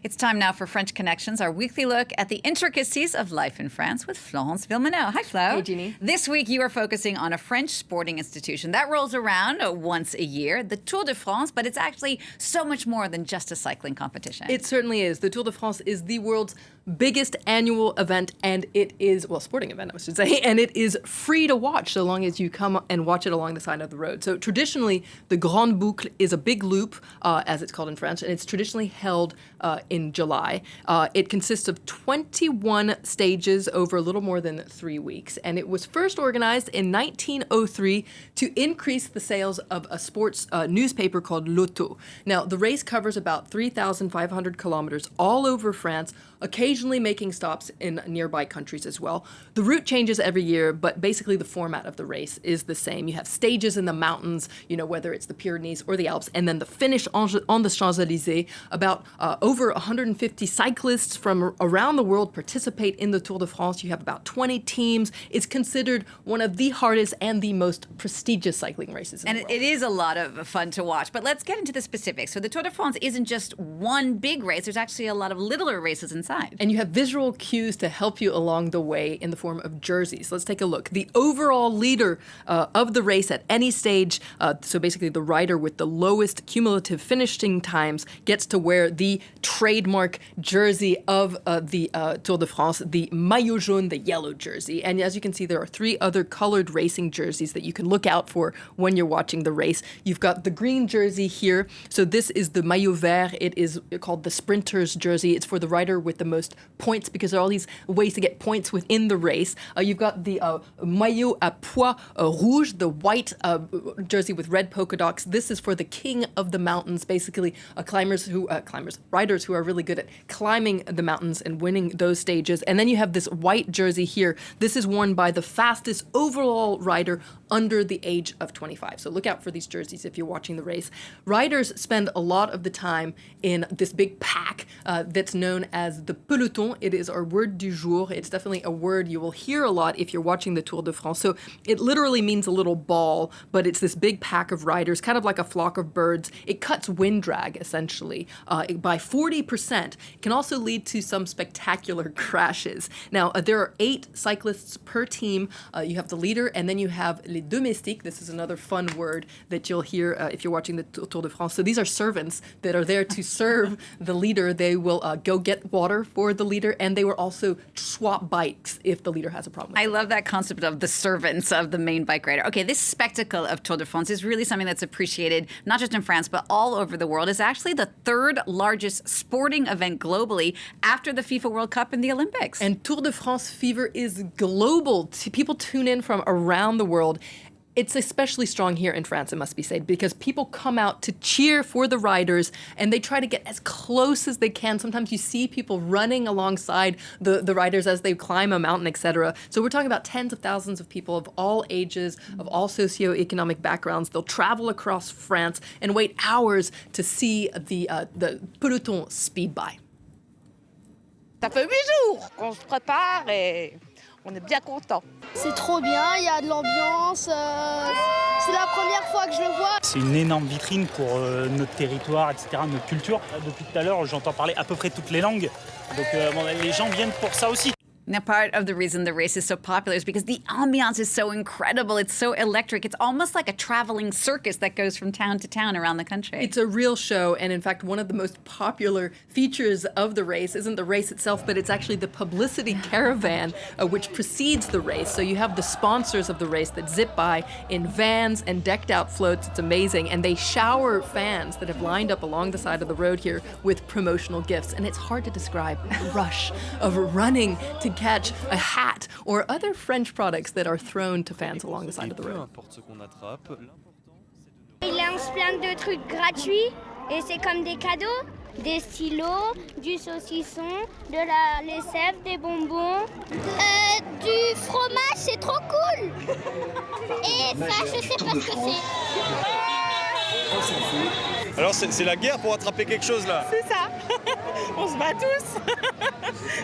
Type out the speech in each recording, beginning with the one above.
It's time now for French Connections, our weekly look at the intricacies of life in France with Florence Villeneuve. Hi, Flo. Hey, Jeannie. This week you are focusing on a French sporting institution that rolls around once a year, the Tour de France, but it's actually so much more than just a cycling competition. It certainly is. The Tour de France is the world's biggest annual event, and it is, well, sporting event, I should say, and it is free to watch so long as you come and watch it along the side of the road. So traditionally, the Grande Boucle is a big loop, as it's called in French, and it's traditionally held in July. It consists of 21 stages over a little more than 3 weeks, and it was first organized in 1903 to increase the sales of a sports newspaper called L'Auto. Now, the race covers about 3,500 kilometers all over France, occasionally making stops in nearby countries as well. The route changes every year, but basically the format of the race is the same. You have stages in the mountains, you know, whether it's the Pyrenees or the Alps, and then the finish on the Champs-Élysées. About over 150 cyclists from around the world participate in the Tour de France. You have about 20 teams. It's considered one of the hardest and the most prestigious cycling races in the world. It is a lot of fun to watch, but let's get into the specifics. So the Tour de France isn't just one big race. There's actually a lot of littler races inside. And you have visual cues to help you along the way in the form of jerseys. Let's take a look. The overall leader of the race at any stage, so basically the rider with the lowest cumulative finishing times, gets to wear the trademark jersey of the Tour de France, the maillot jaune, the yellow jersey. And as you can see, there are 3 other colored racing jerseys that you can look out for when you're watching the race. You've got the green jersey here. So this is the maillot vert. It is called the sprinter's jersey. It's for the rider with the most points because there are all these ways to get points within the race. You've got the maillot à pois rouge, the white jersey with red polka dots. This is for the king of the mountains, basically riders who are really good at climbing the mountains and winning those stages. And then you have this white jersey here. This is worn by the fastest overall rider under the age of 25. So look out for these jerseys if you're watching the race. Riders spend a lot of the time in this big pack that's known as the Peloton. It is our word du jour. It's definitely a word you will hear a lot if you're watching the Tour de France. So it literally means a little ball, but it's this big pack of riders, kind of like a flock of birds. It cuts wind drag, essentially, by 40%. It can also lead to some spectacular crashes. Now, there are 8 cyclists per team. You have the leader, and then you have les domestiques. This is another fun word that you'll hear if you're watching the Tour de France. So these are servants that are there to serve the leader. They will go get water for the leader, and they will also swap bikes if the leader has a problem. I love that concept of the servants of the main bike rider. Okay, this spectacle of Tour de France is really something that's appreciated not just in France, but all over the world. It's actually the 3rd largest sporting event globally after the FIFA World Cup and the Olympics. And Tour de France fever is global. People tune in from around the world. It's especially strong here in France, it must be said, because people come out to cheer for the riders, and they try to get as close as they can. Sometimes you see people running alongside the riders as they climb a mountain, etc. So we're talking about tens of thousands of people of all ages, of all socioeconomic backgrounds. They'll travel across France and wait hours to see the Peloton speed by. Ça fait 8 jours qu'on se prépare et on est bien content. C'est trop bien, il y a de l'ambiance, c'est la première fois que je le vois. C'est une énorme vitrine pour notre territoire, etc., notre culture. Depuis tout à l'heure, j'entends parler à peu près toutes les langues, donc les gens viennent pour ça aussi. Now, part of the reason the race is so popular is because the ambiance is so incredible. It's so electric. It's almost like a traveling circus that goes from town to town around the country. It's a real show, and in fact, one of the most popular features of the race isn't the race itself, but it's actually the publicity caravan, which precedes the race. So you have the sponsors of the race that zip by in vans and decked out floats. It's amazing, and they shower fans that have lined up along the side of the road here with promotional gifts, and it's hard to describe the rush of running to catch a hat or other French products that are thrown to fans along the side of the road. Il lance plein de trucs gratuits et c'est comme des cadeaux, des stylos, du saucisson, de la lessive, des bonbons. Du fromage, c'est trop cool. Et ça, je sais pas ce que c'est. Alors c'est la guerre pour attraper quelque chose là. C'est ça. On se bat tous.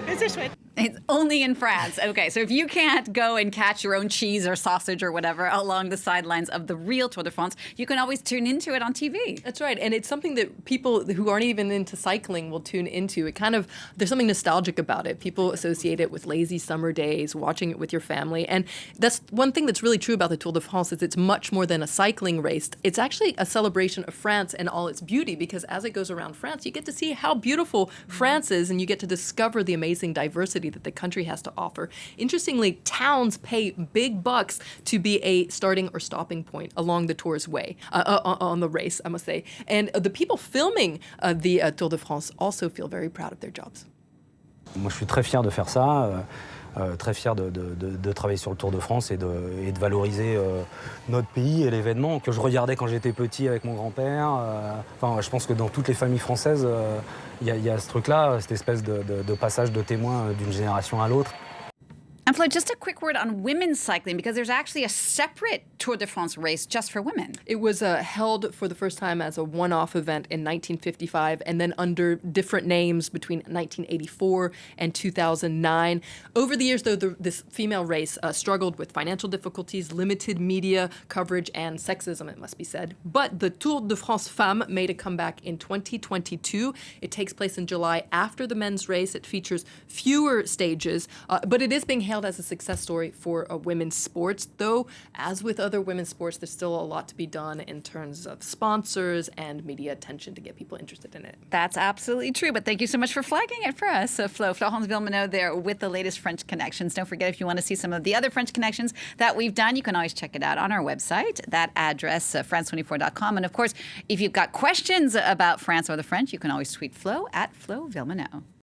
Mais c'est chouette. It's only in France. Okay, so if you can't go and catch your own cheese or sausage or whatever along the sidelines of the real Tour de France, you can always tune into it on TV. That's right, and it's something that people who aren't even into cycling will tune into. It kind of, there's something nostalgic about it. People associate it with lazy summer days, watching it with your family, and that's one thing that's really true about the Tour de France is it's much more than a cycling race. It's actually a celebration of France and all its beauty, because as it goes around France, you get to see how beautiful France is, and you get to discover the amazing diversity that the country has to offer. Interestingly, towns pay big bucks to be a starting or stopping point along the Tour's way, on the race, I must say. And the people filming the Tour de France also feel very proud of their jobs. Moi, je suis très fier de faire ça, très fier de travailler sur le Tour de France et de valoriser notre pays et l'événement que je regardais quand j'étais petit avec mon grand-père. Enfin, je pense que dans toutes les familles françaises, il y a ce truc-là, cette espèce de passage de témoin d'une génération à l'autre. And Flo, just a quick word on women's cycling, because there's actually a separate Tour de France race just for women. It was held for the first time as a one-off event in 1955, and then under different names between 1984 and 2009. Over the years, though, this female race struggled with financial difficulties, limited media coverage, and sexism, it must be said. But the Tour de France Femmes made a comeback in 2022. It takes place in July after the men's race. It features fewer stages, but it is being hailed as a success story for women's sports, though, as with other women's sports, there's still a lot to be done in terms of sponsors and media attention to get people interested in it. That's absolutely true, but thank you so much for flagging it for us. So Florence Villeminot there with the latest French Connections. Don't forget, if you want to see some of the other French Connections that we've done, you can always check it out on our website. That address, france24.com. And of course, if you've got questions about France or the French, you can always tweet Flo at Flo Villeminot.